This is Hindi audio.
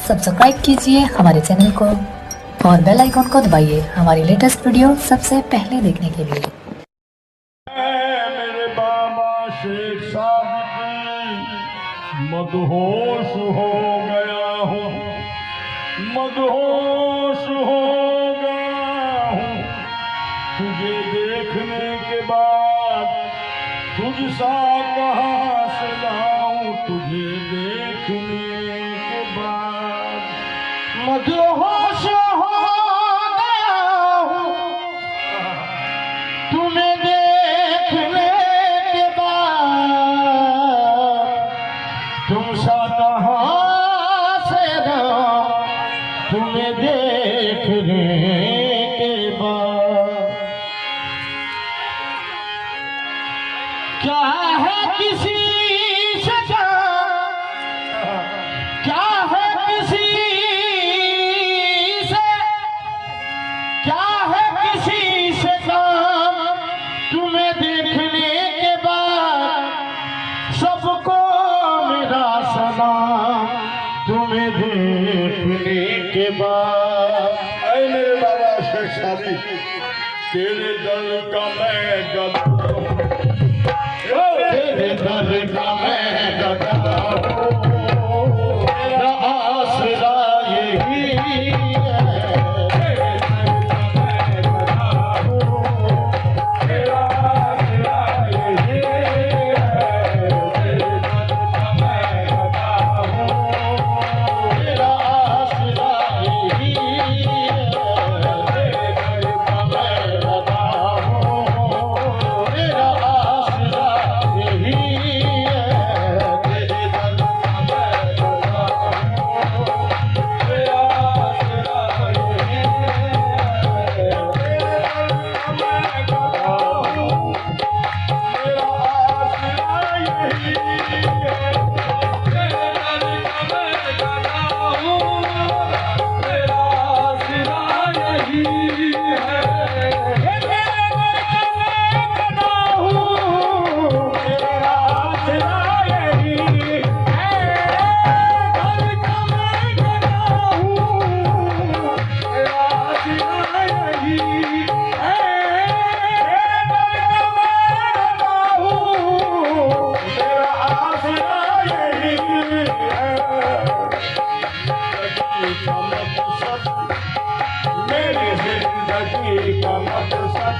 सब्सक्राइब कीजिए हमारे चैनल को और बेल आइकॉन को दबाइए हमारी लेटेस्ट वीडियो सबसे पहले देखने के लिए। मेरे बाबा शेख साहब मदहोश हो गया हूँ, मदहोश हो गया हूँ। तुझे देखने के बाद तुझसा कहाँ से लाऊं, तुझे देखने के बाद मदहोश हो गया हूँ। तुम्हें देखने के बाद तुमसा कहाँ से लाऊं, तुम्हें देखने के बाद। क्या है किसी से क्या है किसी से, क्या है किसी से काम, तुम्हें देखने के बाद सबको मेरा सलाम, तुम्हें देखने के बाद। ऐ मेरे बाबा शेख सादी, तेरे दर का मैं गदा, तेरे दर का मैं गदा हूँ, मेरा आसरा यही है। तेरे दर का मैं गदा हूँ, मेरा आसरा यही है। तेरे दर का मैं गदा हूँ, मेरा आसरा यही है। तेरे दर का मैं गदा हूँ, मेरा आसरा यही है। तेरे दर का मैं गदा हूँ, मेरा आसरा यही है। तेरे दर का मैं गदा हूँ, मेरा आसरा यही है। तेरे दर का मैं गदा हूँ, मेरा आसरा यही है। तेरे दर का मैं गदा हूँ, मेरा आसरा यही है। दर का मैं गदा हूँ, मेरा आसरा यही है। तेरे दर का मैं गदा हूँ, मेरा आसरा यही है। जिंदगी का मकसद, मेरी जिंदगी का मकसद